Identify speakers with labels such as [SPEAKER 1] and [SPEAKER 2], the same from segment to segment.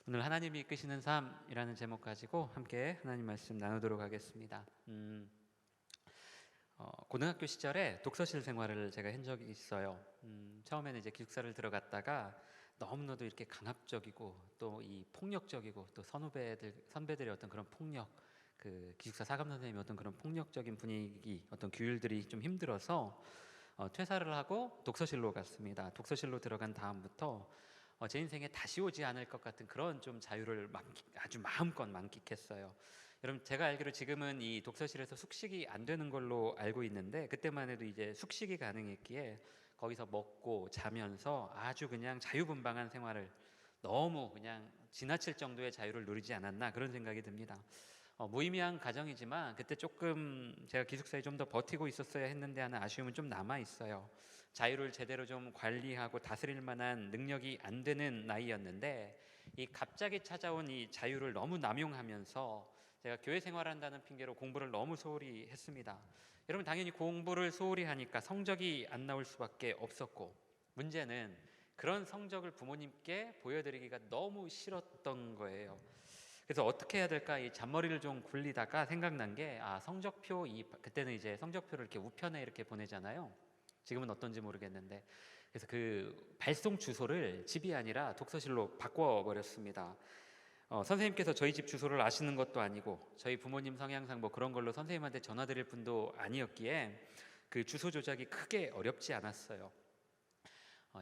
[SPEAKER 1] 오늘 하나님이 이끄시는 삶이라는 제목 가지고 함께 하나님 말씀 나누도록 하겠습니다. 고등학교 시절에 독서실 생활을 제가 한 적이 있어요. 처음에는 이제 기숙사를 들어갔다가 너무나도 이렇게 강압적이고 또 이 폭력적이고 또 선배들의 어떤 그런 폭력, 그 기숙사 사감 선생님의 어떤 그런 폭력적인 분위기, 어떤 규율들이 좀 힘들어서 퇴사를 하고 독서실로 갔습니다. 독서실로 들어간 다음부터 제 인생에 다시 오지 않을 것 같은 그런 좀 자유를 아주 마음껏 만끽했어요. 여러분, 제가 알기로 지금은 이 독서실에서 숙식이 안 되는 걸로 알고 있는데, 그때만 해도 이제 숙식이 가능했기에 거기서 먹고 자면서 아주 그냥 자유분방한 생활을, 너무 그냥 지나칠 정도의 자유를 누리지 않았나, 그런 생각이 듭니다. 무의미한 가정이지만 그때 조금 제가 기숙사에 좀 더 버티고 있었어야 했는데 하는 아쉬움은 좀 남아 있어요. 자유를 제대로 좀 관리하고 다스릴 만한 능력이 안 되는 나이였는데, 이 갑자기 찾아온 이 자유를 너무 남용하면서 제가 교회 생활한다는 핑계로 공부를 너무 소홀히 했습니다. 여러분, 당연히 공부를 소홀히 하니까 성적이 안 나올 수밖에 없었고, 문제는 그런 성적을 부모님께 보여드리기가 너무 싫었던 거예요. 그래서 어떻게 해야 될까, 이 잔머리를 좀 굴리다가 생각난 게, 성적표, 그때는 이제 성적표를 이렇게 우편에 이렇게 보내잖아요. 지금은 어떤지 모르겠는데, 그래서 그 발송 주소를 집이 아니라 독서실로 바꿔버렸습니다. 선생님께서 저희 집 주소를 아시는 것도 아니고, 저희 부모님 성향상 뭐 그런 걸로 선생님한테 전화드릴 분도 아니었기에 그 주소 조작이 크게 어렵지 않았어요.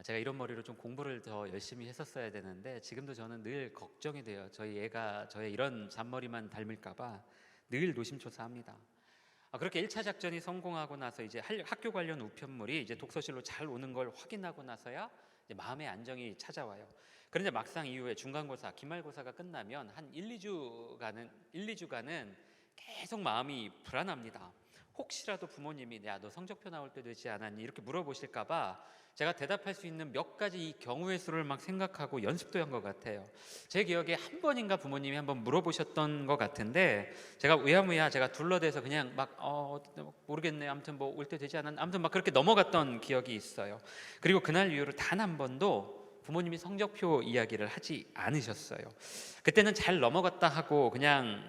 [SPEAKER 1] 제가 이런 머리로 좀 공부를 더 열심히 했었어야 되는데, 지금도 저는 늘 걱정이 돼요. 저희 애가 저의 이런 잔머리만 닮을까봐 늘 노심초사합니다. 그렇게 1차 작전이 성공하고 나서 이제 학교 관련 우편물이 이제 독서실로 잘 오는 걸 확인하고 나서야 이제 마음의 안정이 찾아와요. 그런데 막상 이후에 중간고사, 기말고사가 끝나면 한 1-2주간은 계속 마음이 불안합니다. 혹시라도 부모님이 야, 너 성적표 나올 때 되지 않았니? 이렇게 물어보실까봐 제가 대답할 수 있는 몇 가지 이 경우의 수를 막 생각하고 연습도 한 것 같아요. 제 기억에 한 번인가 부모님이 한번 물어보셨던 것 같은데, 제가 우야무야 제가 둘러대서 그냥 막 모르겠네, 아무튼 뭐 올 때 되지 않았나, 아무튼 막 그렇게 넘어갔던 기억이 있어요. 그리고 그날 이후로 단 한 번도 부모님이 성적표 이야기를 하지 않으셨어요. 그때는 잘 넘어갔다 하고 그냥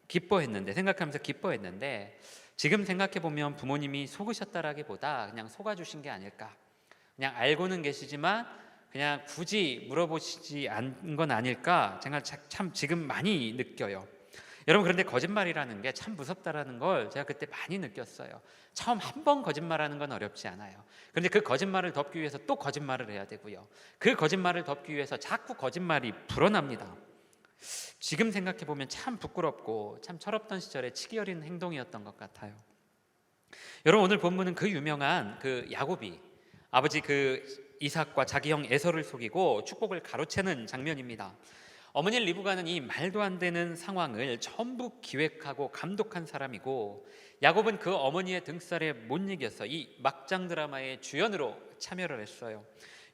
[SPEAKER 1] 생각하면서 기뻐했는데, 지금 생각해보면 부모님이 속으셨다라기보다 그냥 속아주신 게 아닐까, 그냥 알고는 계시지만 그냥 굳이 물어보시지 않은 건 아닐까, 제가 참 지금 많이 느껴요. 여러분, 그런데 거짓말이라는 게 참 무섭다라는 걸 제가 그때 많이 느꼈어요. 처음 한 번 거짓말하는 건 어렵지 않아요. 그런데 그 거짓말을 덮기 위해서 또 거짓말을 해야 되고요. 그 거짓말을 덮기 위해서 자꾸 거짓말이 불어납니다. 지금 생각해보면 참 부끄럽고 참 철없던 시절에 치기 어린 행동이었던 것 같아요. 여러분, 오늘 본문은 그 유명한 그 야곱이 아버지 그 이삭과 자기 형 에서를 속이고 축복을 가로채는 장면입니다. 어머니 리브가는 이 말도 안 되는 상황을 전부 기획하고 감독한 사람이고, 야곱은 그 어머니의 등살에 못 이겨서 이 막장 드라마의 주연으로 참여를 했어요.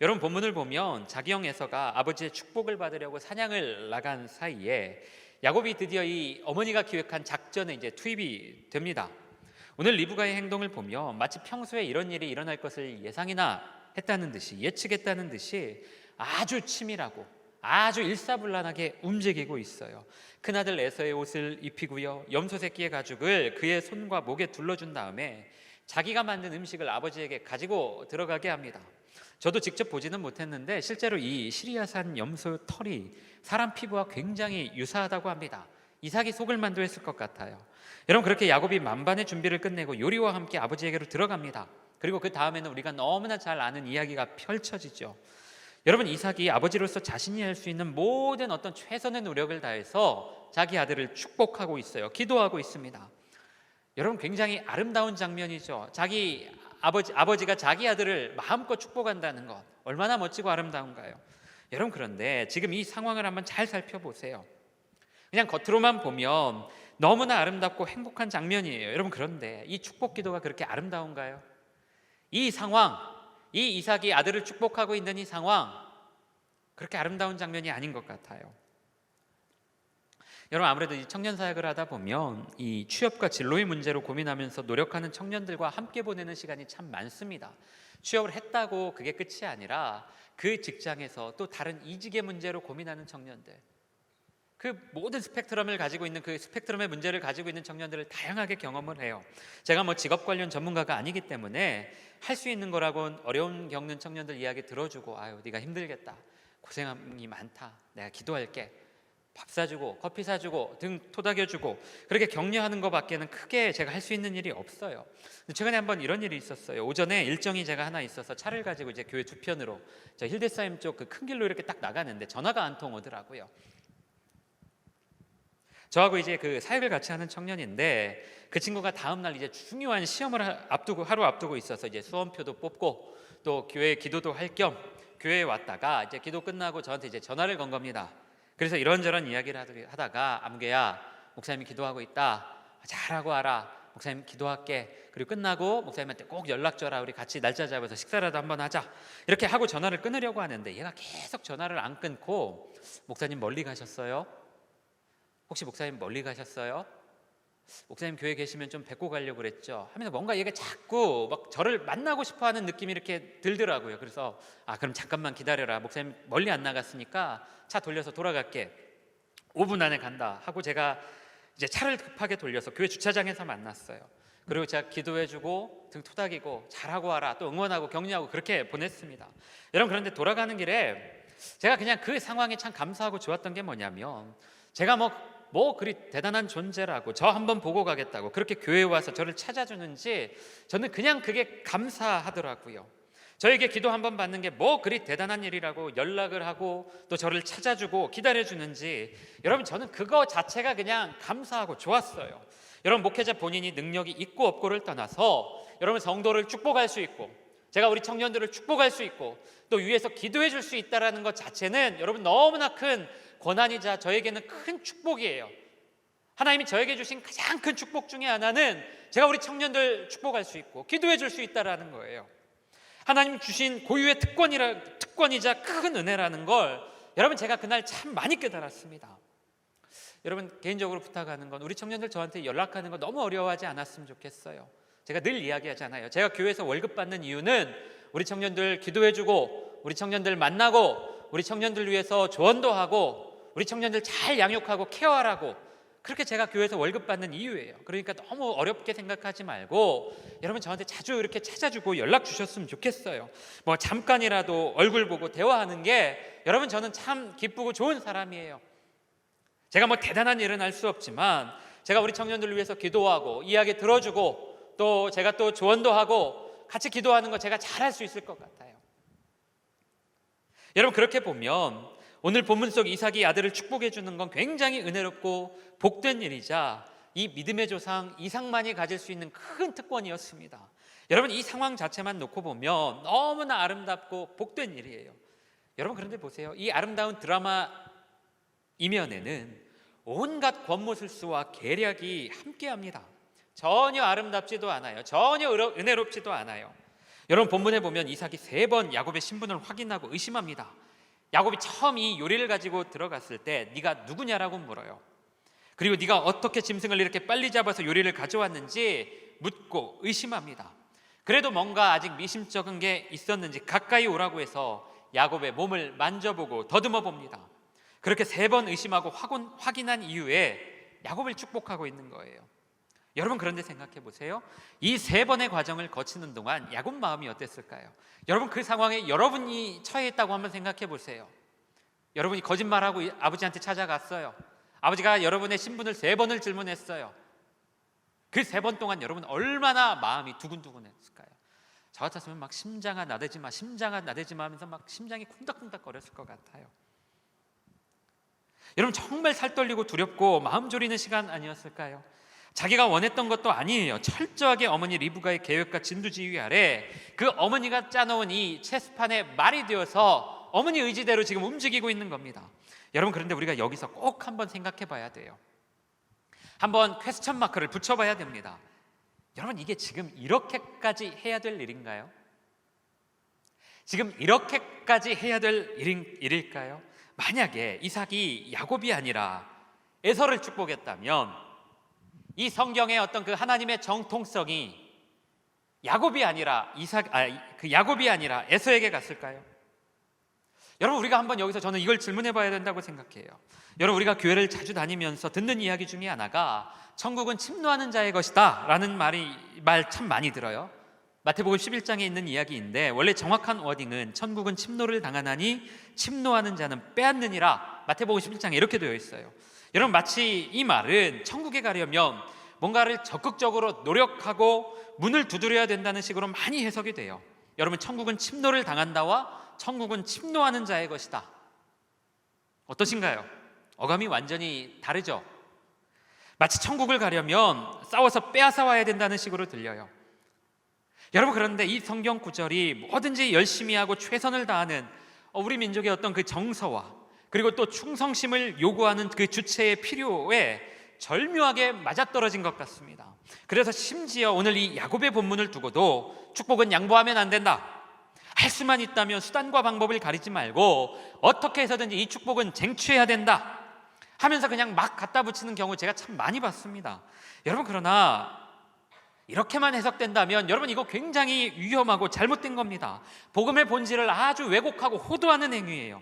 [SPEAKER 1] 여러분, 본문을 보면 자기 형 에서가 아버지의 축복을 받으려고 사냥을 나간 사이에 야곱이 드디어 이 어머니가 기획한 작전에 이제 투입이 됩니다. 오늘 리브가의 행동을 보면 마치 평소에 이런 일이 일어날 것을 예상이나 했다는 듯이, 예측했다는 듯이 아주 치밀하고 아주 일사불란하게 움직이고 있어요. 큰아들 에서의 옷을 입히고요, 염소 새끼의 가죽을 그의 손과 목에 둘러준 다음에 자기가 만든 음식을 아버지에게 가지고 들어가게 합니다. 저도 직접 보지는 못했는데 실제로 이 시리아산 염소 털이 사람 피부와 굉장히 유사하다고 합니다. 이삭이 속을 만두했을 것 같아요. 여러분, 그렇게 야곱이 만반의 준비를 끝내고 요리와 함께 아버지에게로 들어갑니다. 그리고 그 다음에는 우리가 너무나 잘 아는 이야기가 펼쳐지죠. 여러분, 이삭이 아버지로서 자신이 할 수 있는 모든 어떤 최선의 노력을 다해서 자기 아들을 축복하고 있어요. 기도하고 있습니다. 여러분, 굉장히 아름다운 장면이죠. 자기 아버지가 자기 아들을 마음껏 축복한다는 것, 얼마나 멋지고 아름다운가요? 여러분, 그런데 지금 이 상황을 한번 잘 살펴보세요. 그냥 겉으로만 보면 너무나 아름답고 행복한 장면이에요. 여러분, 그런데 이 축복 기도가 그렇게 아름다운가요? 이 상황, 이 이삭이 아들을 축복하고 있는 이 상황, 그렇게 아름다운 장면이 아닌 것 같아요. 여러분, 아무래도 이 청년 사역을 하다 보면 이 취업과 진로의 문제로 고민하면서 노력하는 청년들과 함께 보내는 시간이 참 많습니다. 취업을 했다고 그게 끝이 아니라 그 직장에서 또 다른 이직의 문제로 고민하는 청년들, 그 모든 스펙트럼을 가지고 있는 그 스펙트럼의 문제를 가지고 있는 청년들을 다양하게 경험을 해요. 제가 뭐 직업 관련 전문가가 아니기 때문에 할 수 있는 거라고는 어려움 겪는 청년들 이야기 들어주고, 아유 네가 힘들겠다, 고생이 많다, 내가 기도할게, 밥 사주고 커피 사주고 등 토닥여주고 그렇게 격려하는 것밖에는 크게 제가 할 수 있는 일이 없어요. 최근에 한번 이런 일이 있었어요. 오전에 일정이 제가 하나 있어서 차를 가지고 이제 교회 두 편으로 저 힐데사임 쪽 그 큰 길로 이렇게 딱 나가는데 전화가 한 통 오더라고요. 저하고 이제 그 사역을 같이 하는 청년인데 그 친구가 다음 날 이제 중요한 시험을 하루 앞두고 있어서 이제 수험표도 뽑고 또 교회 기도도 할 겸 교회에 왔다가 이제 기도 끝나고 저한테 이제 전화를 건 겁니다. 그래서 이런저런 이야기를 하다가 아무개야, 목사님이 기도하고 있다, 잘하고 와라, 목사님 기도할게, 그리고 끝나고 목사님한테 꼭 연락 줘라, 우리 같이 날짜 잡아서 식사라도 한번 하자, 이렇게 하고 전화를 끊으려고 하는데 얘가 계속 전화를 안 끊고 목사님 멀리 가셨어요? 혹시 목사님 멀리 가셨어요? 목사님 교회 계시면 좀 뵙고 가려고 그랬죠? 하면서 뭔가 얘가 자꾸 막 저를 만나고 싶어하는 느낌이 이렇게 들더라고요. 그래서 그럼 잠깐만 기다려라, 목사님 멀리 안 나갔으니까 차 돌려서 돌아갈게, 5분 안에 간다 하고 제가 이제 차를 급하게 돌려서 교회 주차장에서 만났어요. 그리고 제가 기도해주고 등 토닥이고 잘하고 와라, 또 응원하고 격려하고 그렇게 보냈습니다. 여러분, 그런데 돌아가는 길에 제가 그냥 그 상황이 참 감사하고 좋았던 게 뭐냐면, 제가 뭐 그리 대단한 존재라고 저 한번 보고 가겠다고 그렇게 교회에 와서 저를 찾아주는지 저는 그냥 그게 감사하더라고요. 저에게 기도 한번 받는 게 뭐 그리 대단한 일이라고 연락을 하고 또 저를 찾아주고 기다려주는지, 여러분 저는 그거 자체가 그냥 감사하고 좋았어요. 여러분, 목회자 본인이 능력이 있고 없고를 떠나서 여러분 성도를 축복할 수 있고 제가 우리 청년들을 축복할 수 있고 또 위에서 기도해 줄 수 있다는 것 자체는 여러분 너무나 큰 권한이자 저에게는 큰 축복이에요. 하나님이 저에게 주신 가장 큰 축복 중에 하나는 제가 우리 청년들 축복할 수 있고 기도해 줄 수 있다는 거예요. 하나님 주신 고유의 특권이자 큰 은혜라는 걸 여러분 제가 그날 참 많이 깨달았습니다. 여러분, 개인적으로 부탁하는 건 우리 청년들 저한테 연락하는 거 너무 어려워하지 않았으면 좋겠어요. 제가 늘 이야기하잖아요. 제가 교회에서 월급 받는 이유는 우리 청년들 기도해주고 우리 청년들 만나고 우리 청년들 위해서 조언도 하고 우리 청년들 잘 양육하고 케어하라고, 그렇게 제가 교회에서 월급 받는 이유예요. 그러니까 너무 어렵게 생각하지 말고 여러분 저한테 자주 이렇게 찾아주고 연락 주셨으면 좋겠어요. 뭐 잠깐이라도 얼굴 보고 대화하는 게 여러분 저는 참 기쁘고 좋은 사람이에요. 제가 뭐 대단한 일은 할 수 없지만 제가 우리 청년들을 위해서 기도하고 이야기 들어주고 또 제가 또 조언도 하고 같이 기도하는 거 제가 잘할 수 있을 것 같아요. 여러분, 그렇게 보면 오늘 본문 속 이삭이 아들을 축복해 주는 건 굉장히 은혜롭고 복된 일이자 이 믿음의 조상 이삭만이 가질 수 있는 큰 특권이었습니다. 여러분, 이 상황 자체만 놓고 보면 너무나 아름답고 복된 일이에요. 여러분, 그런데 보세요. 이 아름다운 드라마 이면에는 온갖 권모술수와 계략이 함께합니다. 전혀 아름답지도 않아요. 전혀 은혜롭지도 않아요. 여러분, 본문에 보면 이삭이 3번 야곱의 신분을 확인하고 의심합니다. 야곱이 처음 이 요리를 가지고 들어갔을 때 네가 누구냐라고 물어요. 그리고 네가 어떻게 짐승을 이렇게 빨리 잡아서 요리를 가져왔는지 묻고 의심합니다. 그래도 뭔가 아직 미심쩍은 게 있었는지 가까이 오라고 해서 야곱의 몸을 만져보고 더듬어 봅니다. 그렇게 3번 의심하고 확인한 이후에 야곱을 축복하고 있는 거예요. 여러분, 그런데 생각해 보세요. 이 3번의 과정을 거치는 동안 야곱 마음이 어땠을까요? 여러분, 그 상황에 여러분이 처해 있다고 한번 생각해 보세요. 여러분이 거짓말하고 아버지한테 찾아갔어요. 아버지가 여러분의 신분을 3번을 질문했어요. 그 3번 동안 여러분 얼마나 마음이 두근두근했을까요? 저 같았으면 막 심장아 나대지 마 하면서 막 심장이 쿵닥쿵닥 거렸을 것 같아요. 여러분, 정말 살떨리고 두렵고 마음 졸이는 시간 아니었을까요? 자기가 원했던 것도 아니에요. 철저하게 어머니 리브가의 계획과 진두지휘 아래 그 어머니가 짜놓은 이 체스판에 말이 되어서 어머니 의지대로 지금 움직이고 있는 겁니다. 여러분, 그런데 우리가 여기서 꼭 한번 생각해 봐야 돼요. 한번 퀘스천 마크를 붙여봐야 됩니다. 여러분, 이게 지금 이렇게까지 해야 될 일인가요? 지금 이렇게까지 해야 될 일일까요? 만약에 이삭이 야곱이 아니라 에서를 축복했다면 이 성경의 어떤 그 하나님의 정통성이 야곱이 아니라 야곱이 아니라 에서에게 갔을까요? 여러분, 우리가 한번 여기서 저는 이걸 질문해 봐야 된다고 생각해요. 여러분, 우리가 교회를 자주 다니면서 듣는 이야기 중에 하나가 천국은 침노하는 자의 것이다 라는 말 참 많이 들어요. 마태복음 11장에 있는 이야기인데 원래 정확한 워딩은 천국은 침노를 당하나니 침노하는 자는 빼앗느니라, 마태복음 11장에 이렇게 되어 있어요. 여러분, 마치 이 말은 천국에 가려면 뭔가를 적극적으로 노력하고 문을 두드려야 된다는 식으로 많이 해석이 돼요. 여러분, 천국은 침노를 당한다와 천국은 침노하는 자의 것이다, 어떠신가요? 어감이 완전히 다르죠. 마치 천국을 가려면 싸워서 빼앗아 와야 된다는 식으로 들려요. 여러분, 그런데 이 성경 구절이 뭐든지 열심히 하고 최선을 다하는 우리 민족의 어떤 그 정서와 그리고 또 충성심을 요구하는 그 주체의 필요에 절묘하게 맞아떨어진 것 같습니다. 그래서 심지어 오늘 이 야곱의 본문을 두고도 축복은 양보하면 안 된다, 할 수만 있다면 수단과 방법을 가리지 말고 어떻게 해서든지 이 축복은 쟁취해야 된다 하면서 그냥 막 갖다 붙이는 경우 제가 참 많이 봤습니다. 여러분, 그러나 이렇게만 해석된다면 여러분, 이거 굉장히 위험하고 잘못된 겁니다. 복음의 본질을 아주 왜곡하고 호도하는 행위예요.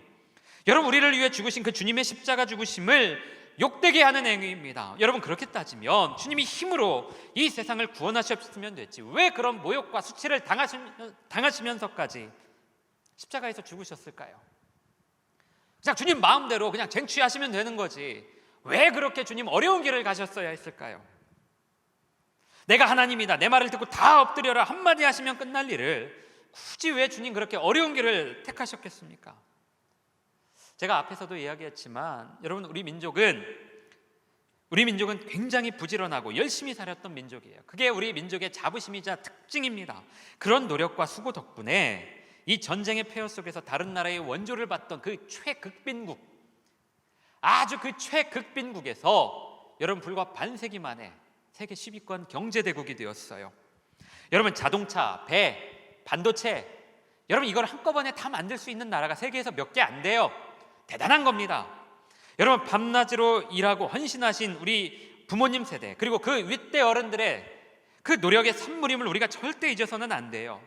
[SPEAKER 1] 여러분, 우리를 위해 죽으신 그 주님의 십자가 죽으심을 욕되게 하는 행위입니다. 여러분, 그렇게 따지면 주님이 힘으로 이 세상을 구원하셨으면 됐지 왜 그런 모욕과 수치를 당하시면서까지 십자가에서 죽으셨을까요? 그냥 주님 마음대로 그냥 쟁취하시면 되는 거지 왜 그렇게 주님 어려운 길을 가셨어야 했을까요? 내가 하나님이다, 내 말을 듣고 다 엎드려라 한마디 하시면 끝날 일을 굳이 왜 주님 그렇게 어려운 길을 택하셨겠습니까? 제가 앞에서도 이야기했지만 여러분, 우리 민족은 굉장히 부지런하고 열심히 살았던 민족이에요. 그게 우리 민족의 자부심이자 특징입니다. 그런 노력과 수고 덕분에 이 전쟁의 폐허 속에서 다른 나라의 원조를 받던 그 최극빈국, 아주 그 최극빈국에서 여러분 불과 반세기 만에 세계 10위권 경제대국이 되었어요. 여러분, 자동차, 배, 반도체, 여러분 이걸 한꺼번에 다 만들 수 있는 나라가 세계에서 몇 개 안 돼요. 대단한 겁니다. 여러분, 밤낮으로 일하고 헌신하신 우리 부모님 세대, 그리고 그 윗대 어른들의 그 노력의 산물임을 우리가 절대 잊어서는 안 돼요.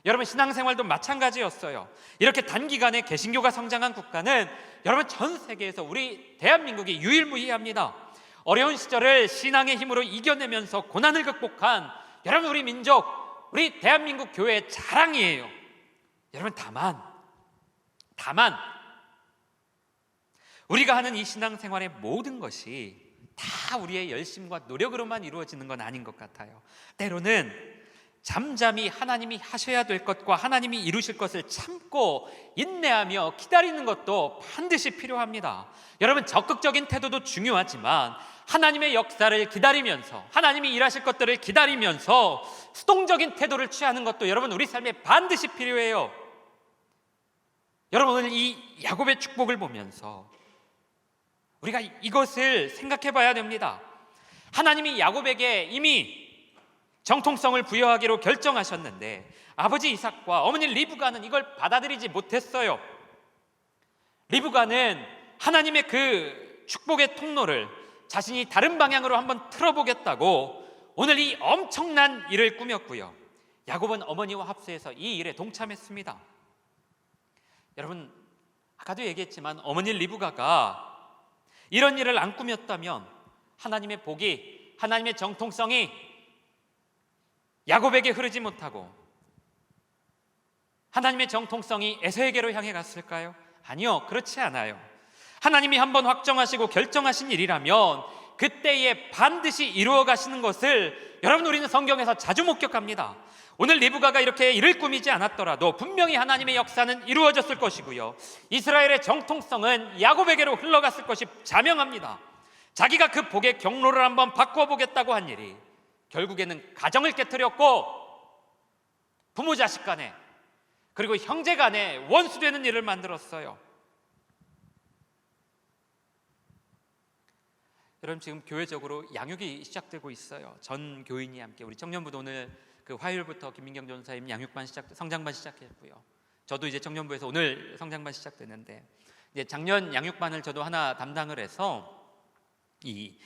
[SPEAKER 1] 여러분, 신앙생활도 마찬가지였어요. 이렇게 단기간에 개신교가 성장한 국가는 여러분 전 세계에서 우리 대한민국이 유일무이합니다. 어려운 시절을 신앙의 힘으로 이겨내면서 고난을 극복한 여러분 우리 민족, 우리 대한민국 교회의 자랑이에요. 여러분, 다만 우리가 하는 이 신앙생활의 모든 것이 다 우리의 열심과 노력으로만 이루어지는 건 아닌 것 같아요. 때로는 잠잠히 하나님이 하셔야 될 것과 하나님이 이루실 것을 참고 인내하며 기다리는 것도 반드시 필요합니다. 여러분, 적극적인 태도도 중요하지만 하나님의 역사를 기다리면서, 하나님이 일하실 것들을 기다리면서 수동적인 태도를 취하는 것도 여러분 우리 삶에 반드시 필요해요. 여러분, 오늘 이 야곱의 축복을 보면서 우리가 이것을 생각해 봐야 됩니다. 하나님이 야곱에게 이미 정통성을 부여하기로 결정하셨는데 아버지 이삭과 어머니 리브가는 이걸 받아들이지 못했어요. 리브가는 하나님의 그 축복의 통로를 자신이 다른 방향으로 한번 틀어보겠다고 오늘 이 엄청난 일을 꾸몄고요. 야곱은 어머니와 합세해서 이 일에 동참했습니다. 여러분, 아까도 얘기했지만 어머니 리브가가 이런 일을 안 꾸몄다면 하나님의 복이, 하나님의 정통성이 야곱에게 흐르지 못하고 하나님의 정통성이 에서에게로 향해 갔을까요? 아니요, 그렇지 않아요. 하나님이 한번 확정하시고 결정하신 일이라면 그때에 반드시 이루어 가시는 것을 여러분 우리는 성경에서 자주 목격합니다. 오늘 리브가가 이렇게 일을 꾸미지 않았더라도 분명히 하나님의 역사는 이루어졌을 것이고요, 이스라엘의 정통성은 야곱에게로 흘러갔을 것이 자명합니다. 자기가 그 복의 경로를 한번 바꿔보겠다고 한 일이 결국에는 가정을 깨뜨렸고 부모 자식 간에 그리고 형제 간에 원수되는 일을 만들었어요. 여러분, 지금 교회적으로 양육이 시작되고 있어요. 전 교인이 함께, 우리 청년부도 오늘 그 화요일부터 김민경 전사님 양육반 성장반 시작했고요. 저도 이제 청년부에서 오늘 성장반 시작되는데, 이제 작년 양육반을 저도 하나 담당을 해서 이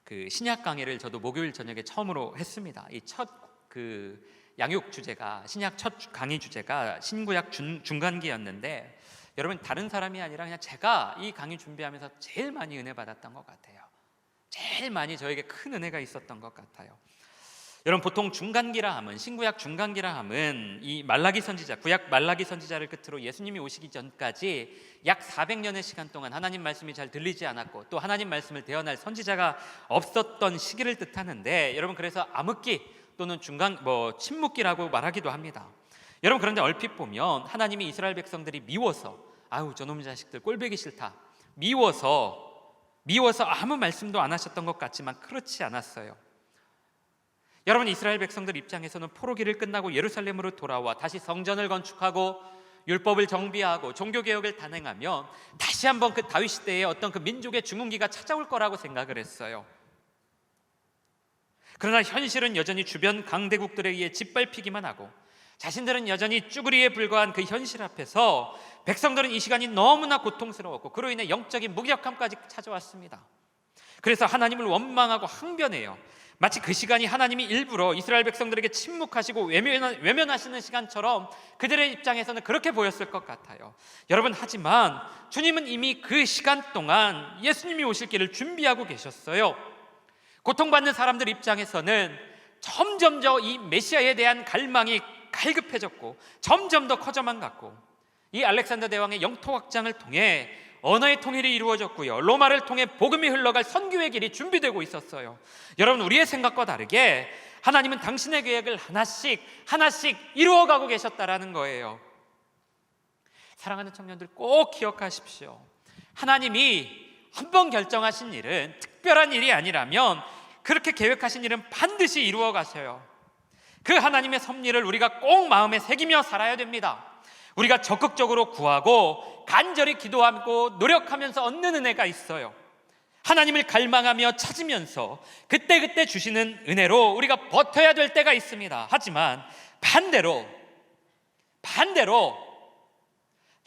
[SPEAKER 1] 그 신약 강의를 저도 목요일 저녁에 처음으로 했습니다. 이 첫 그 양육 주제가, 신약 첫 강의 주제가 신구약 중간기였는데, 여러분, 다른 사람이 아니라 그냥 제가 이 강의 준비하면서 제일 많이 은혜 받았던 것 같아요. 제일 많이 저에게 큰 은혜가 있었던 것 같아요. 여러분, 보통 중간기라 함은, 신구약 중간기라 함은 이 말라기 선지자, 구약 말라기 선지자를 끝으로 예수님이 오시기 전까지 약 400년의 시간 동안 하나님 말씀이 잘 들리지 않았고 또 하나님 말씀을 대언할 선지자가 없었던 시기를 뜻하는데, 여러분, 그래서 암흑기 또는 침묵기라고 말하기도 합니다. 여러분, 그런데 얼핏 보면 하나님이 이스라엘 백성들이 미워서, 아우 저놈 자식들 꼴보기 싫다, 미워서 아무 말씀도 안 하셨던 것 같지만 그렇지 않았어요. 여러분, 이스라엘 백성들 입장에서는 포로기를 끝나고 예루살렘으로 돌아와 다시 성전을 건축하고 율법을 정비하고 종교개혁을 단행하면 다시 한번 그 다윗 시대의 어떤 그 민족의 중흥기가 찾아올 거라고 생각을 했어요. 그러나 현실은 여전히 주변 강대국들에 의해 짓밟히기만 하고 자신들은 여전히 쭈구리에 불과한 그 현실 앞에서 백성들은 이 시간이 너무나 고통스러웠고 그로 인해 영적인 무기력함까지 찾아왔습니다. 그래서 하나님을 원망하고 항변해요. 마치 그 시간이 하나님이 일부러 이스라엘 백성들에게 침묵하시고 외면하시는 시간처럼 그들의 입장에서는 그렇게 보였을 것 같아요. 여러분, 하지만 주님은 이미 그 시간 동안 예수님이 오실 길을 준비하고 계셨어요. 고통받는 사람들 입장에서는 점점 더 이 메시아에 대한 갈망이 갈급해졌고 점점 더 커져만 갔고, 이 알렉산더 대왕의 영토 확장을 통해 언어의 통일이 이루어졌고요, 로마를 통해 복음이 흘러갈 선교의 길이 준비되고 있었어요. 여러분, 우리의 생각과 다르게 하나님은 당신의 계획을 하나씩 이루어가고 계셨다라는 거예요. 사랑하는 청년들, 꼭 기억하십시오. 하나님이 한번 결정하신 일은, 특별한 일이 아니라면 그렇게 계획하신 일은 반드시 이루어 가셔요. 그 하나님의 섭리를 우리가 꼭 마음에 새기며 살아야 됩니다. 우리가 적극적으로 구하고 간절히 기도하고 노력하면서 얻는 은혜가 있어요. 하나님을 갈망하며 찾으면서 그때그때 주시는 은혜로 우리가 버텨야 될 때가 있습니다. 하지만 반대로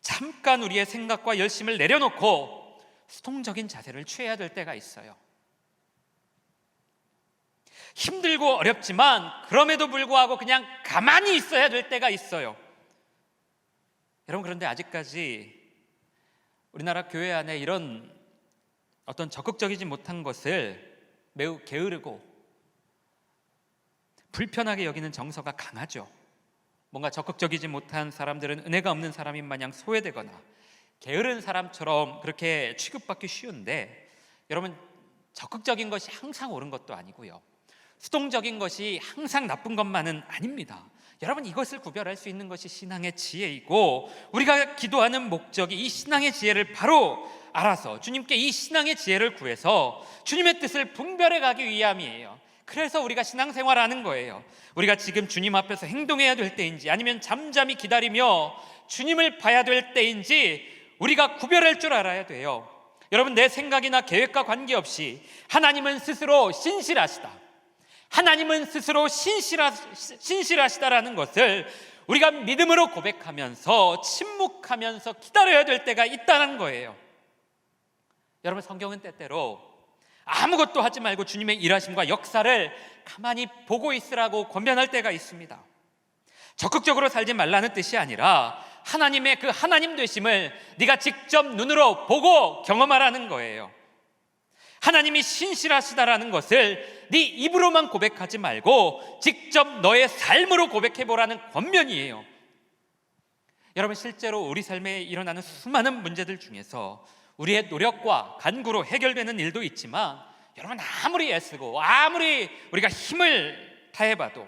[SPEAKER 1] 잠깐 우리의 생각과 열심을 내려놓고 수동적인 자세를 취해야 될 때가 있어요. 힘들고 어렵지만 그럼에도 불구하고 그냥 가만히 있어야 될 때가 있어요. 여러분, 그런데 아직까지 우리나라 교회 안에 이런 어떤 적극적이지 못한 것을 매우 게으르고 불편하게 여기는 정서가 강하죠. 뭔가 적극적이지 못한 사람들은 은혜가 없는 사람인 마냥 소외되거나 게으른 사람처럼 그렇게 취급받기 쉬운데, 여러분, 적극적인 것이 항상 옳은 것도 아니고요, 수동적인 것이 항상 나쁜 것만은 아닙니다. 여러분, 이것을 구별할 수 있는 것이 신앙의 지혜이고, 우리가 기도하는 목적이 이 신앙의 지혜를 바로 알아서 주님께 이 신앙의 지혜를 구해서 주님의 뜻을 분별해 가기 위함이에요. 그래서 우리가 신앙생활하는 거예요. 우리가 지금 주님 앞에서 행동해야 될 때인지 아니면 잠잠히 기다리며 주님을 봐야 될 때인지 우리가 구별할 줄 알아야 돼요. 여러분, 내 생각이나 계획과 관계없이 하나님은 스스로 신실하시다, 하나님은 스스로 신실하시다라는 것을 우리가 믿음으로 고백하면서 침묵하면서 기다려야 될 때가 있다는 거예요. 여러분, 성경은 때때로 아무것도 하지 말고 주님의 일하심과 역사를 가만히 보고 있으라고 권면할 때가 있습니다. 적극적으로 살지 말라는 뜻이 아니라 하나님의 그 하나님 되심을 네가 직접 눈으로 보고 경험하라는 거예요. 하나님이 신실하시다라는 것을 네 입으로만 고백하지 말고 직접 너의 삶으로 고백해보라는 권면이에요. 여러분, 실제로 우리 삶에 일어나는 수많은 문제들 중에서 우리의 노력과 간구로 해결되는 일도 있지만, 여러분, 아무리 애쓰고 아무리 우리가 힘을 다해봐도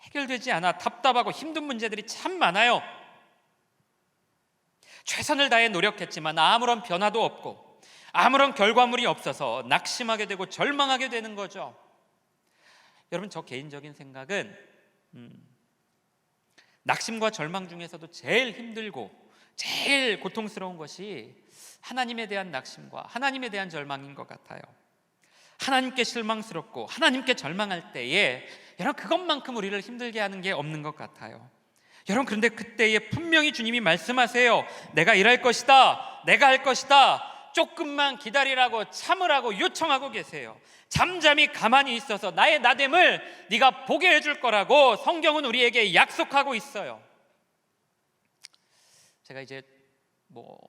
[SPEAKER 1] 해결되지 않아 답답하고 힘든 문제들이 참 많아요. 최선을 다해 노력했지만 아무런 변화도 없고 아무런 결과물이 없어서 낙심하게 되고 절망하게 되는 거죠. 여러분, 저 개인적인 생각은 낙심과 절망 중에서도 제일 힘들고 제일 고통스러운 것이 하나님에 대한 낙심과 하나님에 대한 절망인 것 같아요. 하나님께 실망스럽고 하나님께 절망할 때에 여러분, 그것만큼 우리를 힘들게 하는 게 없는 것 같아요. 여러분, 그런데 그때에 분명히 주님이 말씀하세요. 내가 일할 것이다, 내가 할 것이다, 조금만 기다리라고 참으라고 요청하고 계세요. 잠잠히 가만히 있어서 나의 나됨을 네가 보게 해줄 거라고 성경은 우리에게 약속하고 있어요. 제가 이제 뭐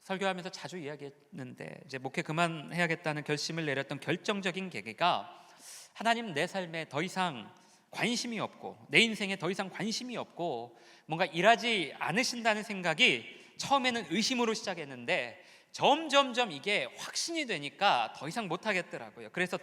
[SPEAKER 1] 설교하면서 자주 이야기했는데 이제 목회 그만해야겠다는 결심을 내렸던 결정적인 계기가 하나님 내 삶에 더 이상 관심이 없고 내 인생에 더 이상 관심이 없고 뭔가 일하지 않으신다는 생각이 처음에는 의심으로 시작했는데 점점점 이게 확신이 되니까 더 이상 못하겠더라고요. 그래서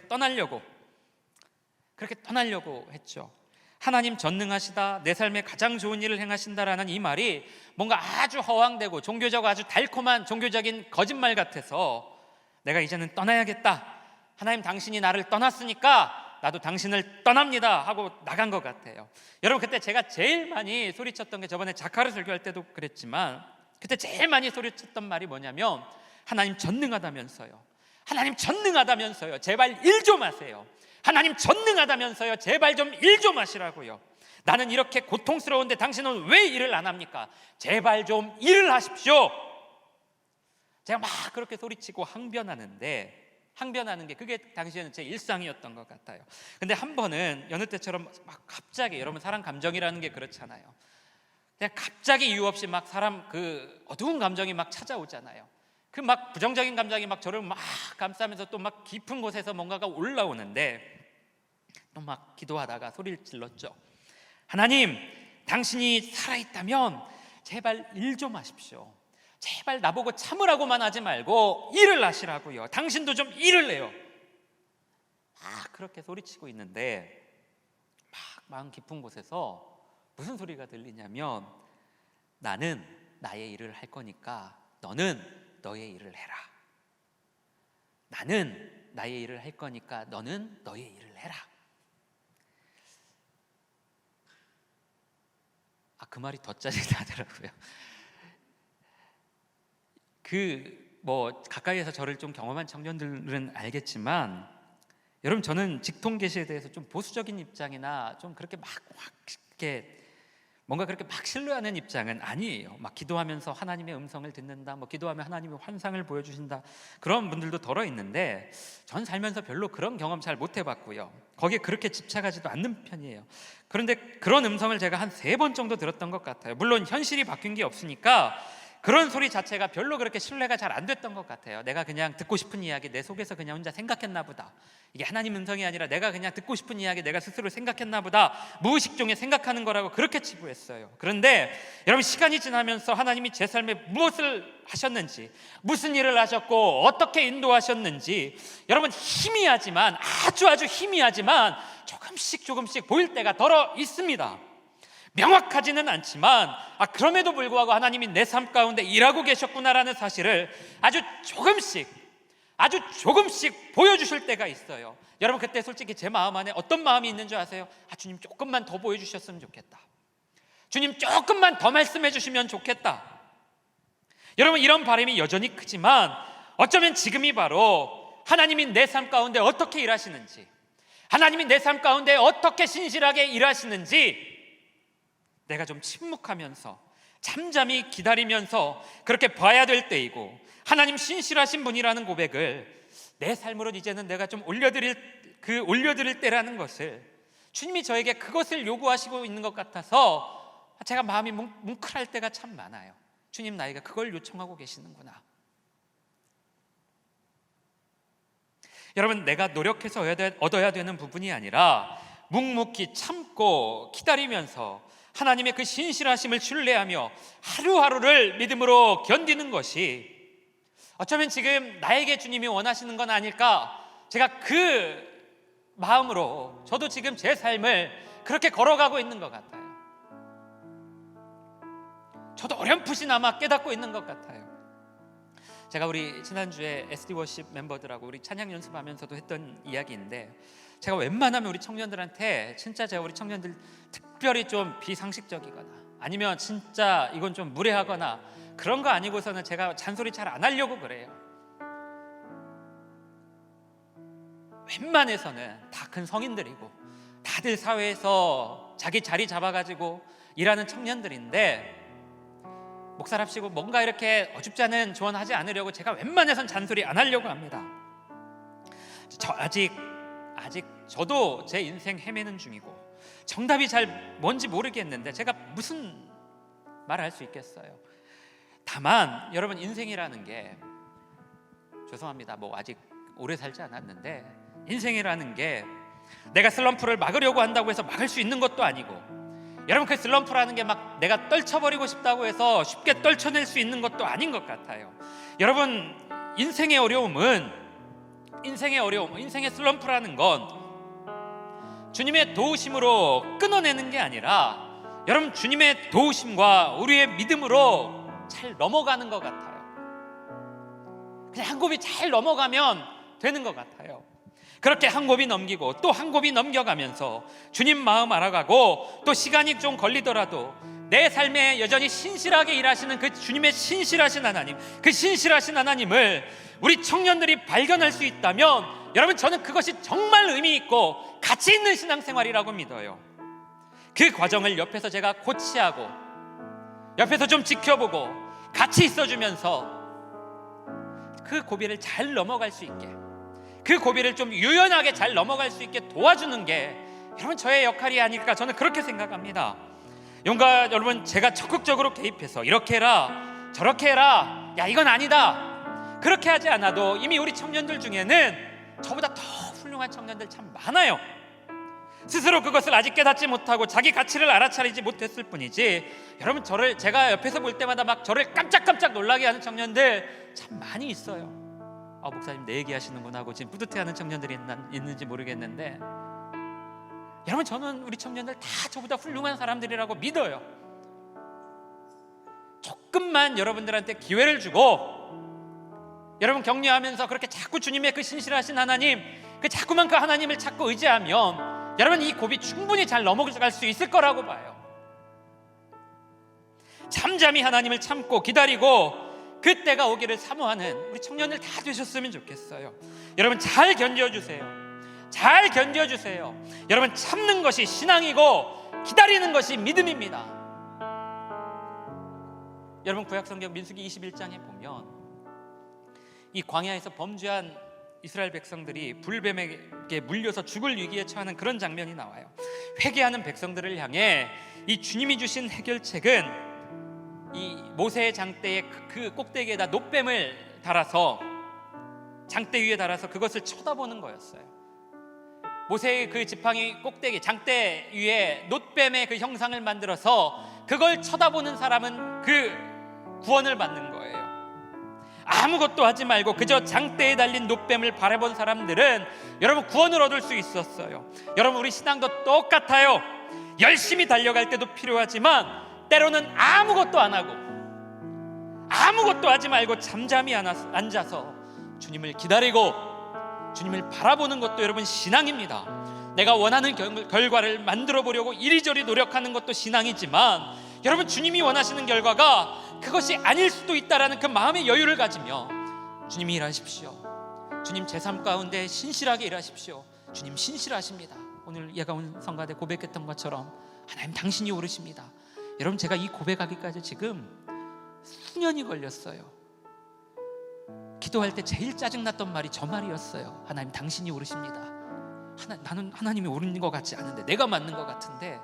[SPEAKER 1] 그렇게 떠나려고 했죠. 하나님 전능하시다, 내 삶에 가장 좋은 일을 행하신다라는 이 말이 뭔가 아주 허황되고 종교적 아주 달콤한 종교적인 거짓말 같아서 내가 이제는 떠나야겠다, 하나님 당신이 나를 떠났으니까 나도 당신을 떠납니다 하고 나간 것 같아요. 여러분, 그때 제가 제일 많이 소리쳤던 게, 저번에 자카르 설교할 때도 그랬지만 그때 제일 많이 소리쳤던 말이 뭐냐면, 하나님 전능하다면서요, 하나님 전능하다면서요, 제발 일 좀 하세요, 하나님 전능하다면서요, 제발 좀 일 좀 하시라고요. 나는 이렇게 고통스러운데 당신은 왜 일을 안 합니까? 제발 좀 일을 하십시오. 제가 막 그렇게 소리치고 항변하는 게 그게 당시에는 제 일상이었던 것 같아요. 근데 한 번은 여느 때처럼 막 갑자기, 여러분 사람 감정이라는 게 그렇잖아요. 그냥 갑자기 이유 없이 막 사람 그 어두운 감정이 막 찾아오잖아요. 그 막 부정적인 감정이 막 저를 막 감싸면서 또 막 깊은 곳에서 뭔가가 올라오는데, 또 막 기도하다가 소리를 질렀죠. 하나님, 당신이 살아있다면 제발 일 좀 하십시오. 제발 나보고 참으라고만 하지 말고 일을 하시라고요. 당신도 좀 일을 해요. 막 그렇게 소리치고 있는데 막 마음 깊은 곳에서 무슨 소리가 들리냐면, 나는 나의 일을 할 거니까 너는 너의 일을 해라. 나는 나의 일을 할 거니까 너는 너의 일을 해라. 그 말이 더 짜증 나더라고요. 뭐 가까이에서 저를 좀 경험한 청년들은 알겠지만, 여러분 저는 직통 계시에 대해서 좀 보수적인 입장이나 좀 그렇게 막 이렇게 뭔가 그렇게 막 신뢰하는 입장은 아니에요. 막 기도하면서 하나님의 음성을 듣는다, 뭐 기도하면 하나님의 환상을 보여주신다, 그런 분들도 덜어 있는데, 전 살면서 별로 그런 경험 잘 못 해봤고요. 거기에 그렇게 집착하지도 않는 편이에요. 그런데 그런 음성을 제가 한 3번 정도 들었던 것 같아요. 물론 현실이 바뀐 게 없으니까 그런 소리 자체가 별로 그렇게 신뢰가 잘 안 됐던 것 같아요. 내가 그냥 듣고 싶은 이야기 내 속에서 그냥 혼자 생각했나 보다, 이게 하나님 음성이 아니라 내가 그냥 듣고 싶은 이야기 내가 스스로 생각했나 보다, 무의식 중에 생각하는 거라고 그렇게 치부했어요. 그런데 여러분, 시간이 지나면서 하나님이 제 삶에 무엇을 하셨는지, 무슨 일을 하셨고 어떻게 인도하셨는지, 여러분 희미하지만, 아주 희미하지만 조금씩 보일 때가 덜어 있습니다. 명확하지는 않지만 그럼에도 불구하고 하나님이 내 삶 가운데 일하고 계셨구나라는 사실을 아주 조금씩 보여주실 때가 있어요. 여러분, 그때 솔직히 제 마음 안에 어떤 마음이 있는 줄 아세요? 주님 조금만 더 보여주셨으면 좋겠다, 주님 조금만 더 말씀해 주시면 좋겠다. 여러분, 이런 바람이 여전히 크지만 어쩌면 지금이 바로 하나님이 내 삶 가운데 어떻게 일하시는지, 하나님이 내 삶 가운데 어떻게 신실하게 일하시는지 내가 좀 침묵하면서 잠잠히 기다리면서 그렇게 봐야 될 때이고, 하나님 신실하신 분이라는 고백을 내 삶으로 이제는 내가 좀 올려드릴 때라는 것을, 주님이 저에게 그것을 요구하시고 있는 것 같아서 제가 마음이 뭉클할 때가 참 많아요. 주님, 나에게 그걸 요청하고 계시는구나. 여러분, 내가 노력해서 얻어야 되는 부분이 아니라 묵묵히 참고 기다리면서 하나님의 그 신실하심을 신뢰하며 하루하루를 믿음으로 견디는 것이 어쩌면 지금 나에게 주님이 원하시는 건 아닐까, 제가 그 마음으로 저도 지금 제 삶을 그렇게 걸어가고 있는 것 같아요. 저도 어렴풋이나마 깨닫고 있는 것 같아요. 제가 우리 지난주에 SD 워십 멤버들하고 우리 찬양 연습하면서도 했던 이야기인데, 제가 웬만하면 우리 청년들한테, 진짜 제가 우리 청년들 특별히 좀 비상식적이거나 아니면 진짜 이건 좀 무례하거나 그런 거 아니고서는 제가 잔소리 잘 안 하려고 그래요. 웬만해서는 다 큰 성인들이고 다들 사회에서 자기 자리 잡아가지고 일하는 청년들인데, 목사랍시고 뭔가 이렇게 어줍지 않은 조언하지 않으려고 제가 웬만해선 잔소리 안 하려고 합니다. 아직 저도 제 인생 헤매는 중이고 정답이 잘 뭔지 모르겠는데 제가 무슨 말을 할 수 있겠어요. 다만 여러분, 인생이라는 게, 죄송합니다, 뭐 아직 오래 살지 않았는데, 인생이라는 게 내가 슬럼프를 막으려고 한다고 해서 막을 수 있는 것도 아니고, 여러분, 그 슬럼프라는 게 막 내가 떨쳐버리고 싶다고 해서 쉽게 떨쳐낼 수 있는 것도 아닌 것 같아요. 여러분, 인생의 어려움은, 인생의 슬럼프라는 건 주님의 도우심으로 끊어내는 게 아니라, 여러분, 주님의 도우심과 우리의 믿음으로 잘 넘어가는 것 같아요. 그냥 한 곱이 잘 넘어가면 되는 것 같아요. 그렇게 한 곱이 넘기고 또 한 곱이 넘겨가면서 주님 마음 알아가고, 또 시간이 좀 걸리더라도 내 삶에 여전히 신실하게 일하시는 그 주님의 신실하신 하나님, 그 신실하신 하나님을 우리 청년들이 발견할 수 있다면, 여러분, 저는 그것이 정말 의미 있고 가치 있는 신앙생활이라고 믿어요. 그 과정을 옆에서 제가 코치하고, 옆에서 좀 지켜보고 같이 있어주면서 그 고비를 잘 넘어갈 수 있게, 그 고비를 좀 유연하게 잘 넘어갈 수 있게 도와주는 게 여러분, 저의 역할이 아닐까, 저는 그렇게 생각합니다. 여러분, 제가 적극적으로 개입해서 이렇게 해라, 저렇게 해라, 야 이건 아니다, 그렇게 하지 않아도 이미 우리 청년들 중에는 저보다 더 훌륭한 청년들 참 많아요. 스스로 그것을 아직 깨닫지 못하고 자기 가치를 알아차리지 못했을 뿐이지, 여러분, 제가 옆에서 볼 때마다 막 저를 깜짝깜짝 놀라게 하는 청년들 참 많이 있어요. 목사님 내 얘기하시는구나 하고 지금 뿌듯해하는 청년들이 있는지 모르겠는데, 여러분, 저는 우리 청년들 다 저보다 훌륭한 사람들이라고 믿어요. 조금만 여러분들한테 기회를 주고, 여러분 격려하면서 그렇게 자꾸 주님의 그 신실하신 하나님, 자꾸만 그 하나님을 찾고 의지하면, 여러분, 이 고비 충분히 잘 넘어갈 수 있을 거라고 봐요. 잠잠히 하나님을 참고 기다리고 그때가 오기를 사모하는 우리 청년들 다 되셨으면 좋겠어요. 여러분, 잘 견뎌주세요. 잘 견뎌주세요. 여러분, 참는 것이 신앙이고 기다리는 것이 믿음입니다. 여러분, 구약성경 민수기 21장에 보면 이 광야에서 범죄한 이스라엘 백성들이 불뱀에게 물려서 죽을 위기에 처하는 그런 장면이 나와요. 회개하는 백성들을 향해 이 주님이 주신 해결책은 이 모세의 장대의 그 꼭대기에다 놋뱀을 달아서, 장대 위에 달아서 그것을 쳐다보는 거였어요. 모세의 그 지팡이 꼭대기 장대 위에 놋뱀의 그 형상을 만들어서 그걸 쳐다보는 사람은 그 구원을 받는 거예요. 아무것도 하지 말고 그저 장대에 달린 놋뱀을 바라본 사람들은 여러분, 구원을 얻을 수 있었어요. 여러분, 우리 신앙도 똑같아요. 열심히 달려갈 때도 필요하지만 때로는 아무것도 안 하고 아무것도 하지 말고 잠잠히 앉아서 주님을 기다리고 주님을 바라보는 것도 여러분, 신앙입니다. 내가 원하는 결과를 만들어 보려고 이리저리 노력하는 것도 신앙이지만, 여러분, 주님이 원하시는 결과가 그것이 아닐 수도 있다라는 그 마음의 여유를 가지며 주님이 일하십시오. 주님, 제 삶 가운데 신실하게 일하십시오. 주님 신실하십니다. 오늘 예가운 성가대 고백했던 것처럼 하나님 당신이 오르십니다. 여러분, 제가 이 고백하기까지 지금 수년이 걸렸어요. 기도할 때 제일 짜증났던 말이 저 말이었어요. 하나님 당신이 오르십니다. 나는 하나님이 오르는 것 같지 않은데, 내가 맞는 것 같은데,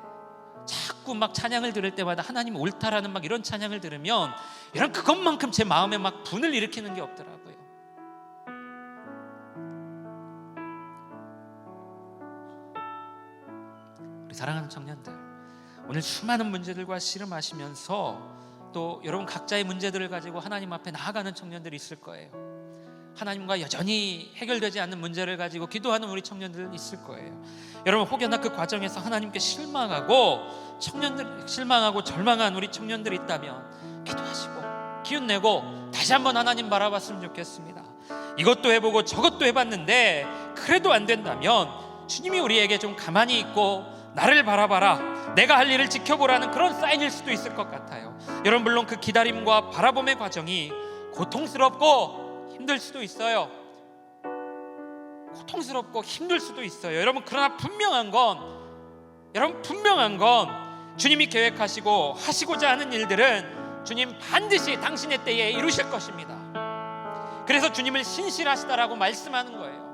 [SPEAKER 1] 자꾸 막 찬양을 들을 때마다 하나님 옳다라는 막 이런 찬양을 들으면 이런 그것만큼 제 마음에 막 분을 일으키는 게 없더라고요. 우리 사랑하는 청년들, 오늘 수많은 문제들과 씨름하시면서 또 여러분 각자의 문제들을 가지고 하나님 앞에 나아가는 청년들이 있을 거예요. 하나님과 여전히 해결되지 않는 문제를 가지고 기도하는 우리 청년들은 있을 거예요. 여러분, 혹여나 그 과정에서 하나님께 실망하고 절망한 우리 청년들이 있다면 기도하시고 기운내고 다시 한번 하나님 바라봤으면 좋겠습니다. 이것도 해보고 저것도 해봤는데 그래도 안 된다면 주님이 우리에게 좀 가만히 있고 나를 바라봐라, 내가 할 일을 지켜보라는 그런 사인일 수도 있을 것 같아요. 여러분, 물론 그 기다림과 바라봄의 과정이 고통스럽고 힘들 수도 있어요. 고통스럽고 힘들 수도 있어요. 여러분, 그러나 분명한 건 주님이 계획하시고 하시고자 하는 일들은 주님 반드시 당신의 때에 이루실 것입니다. 그래서 주님을 신실하시다라고 말씀하는 거예요.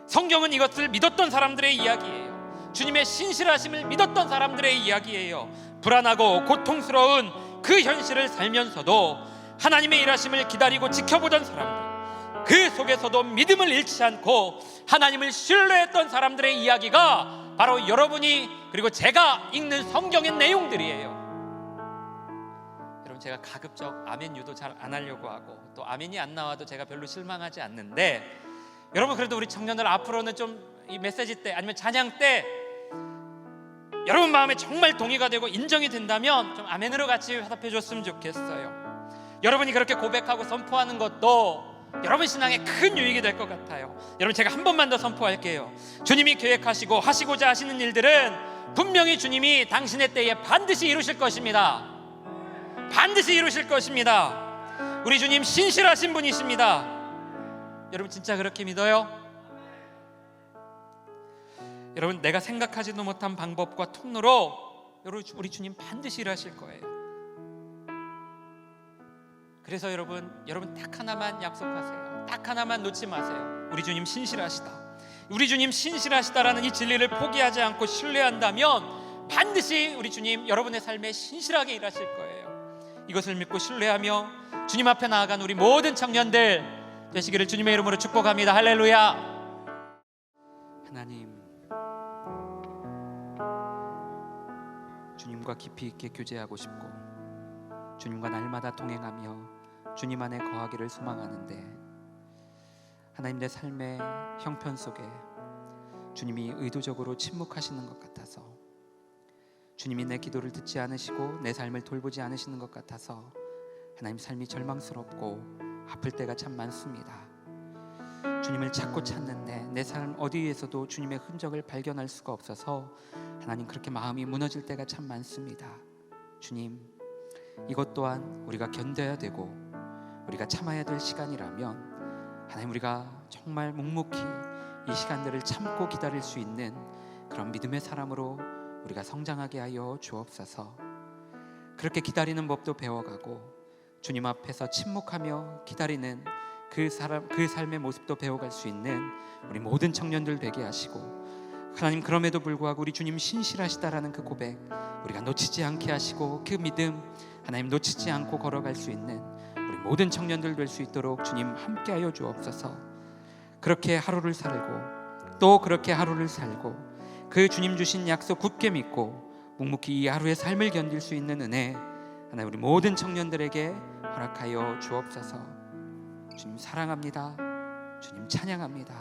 [SPEAKER 1] 성경은 이것을 믿었던 사람들의 이야기예요. 주님의 신실하심을 믿었던 사람들의 이야기예요. 불안하고 고통스러운 그 현실을 살면서도 하나님의 일하심을 기다리고 지켜보던 사람들, 그 속에서도 믿음을 잃지 않고 하나님을 신뢰했던 사람들의 이야기가 바로 여러분이 그리고 제가 읽는 성경의 내용들이에요. 여러분, 제가 가급적 아멘 유도 잘 안 하려고 하고 또 아멘이 안 나와도 제가 별로 실망하지 않는데, 여러분 그래도 우리 청년들 앞으로는 좀 이 메시지 때 아니면 찬양 때 여러분 마음에 정말 동의가 되고 인정이 된다면 좀 아멘으로 같이 화답해 줬으면 좋겠어요. 여러분이 그렇게 고백하고 선포하는 것도 여러분 신앙에 큰 유익이 될 것 같아요. 여러분, 제가 한 번만 더 선포할게요. 주님이 계획하시고 하시고자 하시는 일들은 분명히 주님이 당신의 때에 반드시 이루실 것입니다. 반드시 이루실 것입니다. 우리 주님 신실하신 분이십니다. 여러분 진짜 그렇게 믿어요? 여러분, 내가 생각하지도 못한 방법과 통로로 우리 주님 반드시 일하실 거예요. 그래서 여러분 딱 하나만 약속하세요. 딱 하나만 놓지 마세요. 우리 주님 신실하시다. 우리 주님 신실하시다라는 이 진리를 포기하지 않고 신뢰한다면 반드시 우리 주님 여러분의 삶에 신실하게 일하실 거예요. 이것을 믿고 신뢰하며 주님 앞에 나아간 우리 모든 청년들 되시기를 주님의 이름으로 축복합니다. 할렐루야. 하나님, 주님과 깊이 있게 교제하고 싶고 주님과 날마다 동행하며 주님 안에 거하기를 소망하는데, 하나님, 내 삶의 형편 속에 주님이 의도적으로 침묵하시는 것 같아서, 주님이 내 기도를 듣지 않으시고 내 삶을 돌보지 않으시는 것 같아서 하나님, 삶이 절망스럽고 아플 때가 참 많습니다. 주님을 찾고 찾는데 내 삶 어디에서도 주님의 흔적을 발견할 수가 없어서 하나님, 그렇게 마음이 무너질 때가 참 많습니다. 주님, 이것 또한 우리가 견뎌야 되고 우리가 참아야 될 시간이라면 하나님, 우리가 정말 묵묵히 이 시간들을 참고 기다릴 수 있는 그런 믿음의 사람으로 우리가 성장하게 하여 주옵소서. 그렇게 기다리는 법도 배워가고 주님 앞에서 침묵하며 기다리는 그 삶의 모습도 배워갈 수 있는 우리 모든 청년들 되게 하시고, 하나님, 그럼에도 불구하고 우리 주님 신실하시다라는 그 고백 우리가 놓치지 않게 하시고, 그 믿음 하나님 놓치지 않고 걸어갈 수 있는 우리 모든 청년들 될 수 있도록 주님 함께하여 주옵소서. 그렇게 하루를 살고 또 그렇게 하루를 살고 그 주님 주신 약속 굳게 믿고 묵묵히 이 하루의 삶을 견딜 수 있는 은혜 하나님, 우리 모든 청년들에게 허락하여 주옵소서. 주님 사랑합니다. 주님 찬양합니다.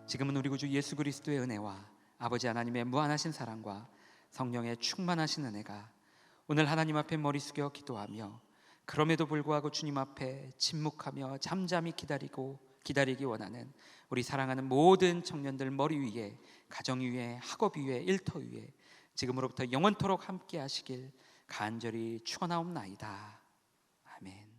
[SPEAKER 1] 지금은 우리 구주 예수 그리스도의 은혜와 아버지 하나님의 무한하신 사랑과 성령의 충만하신 은혜가 오늘 하나님 앞에 머리 숙여 기도하며 그럼에도 불구하고 주님 앞에 침묵하며 잠잠히 기다리기 원하는 우리 사랑하는 모든 청년들 머리 위에, 가정 위에, 학업 위에, 일터 위에 지금으로부터 영원토록 함께 하시길 간절히 축원하옵나이다. 아멘.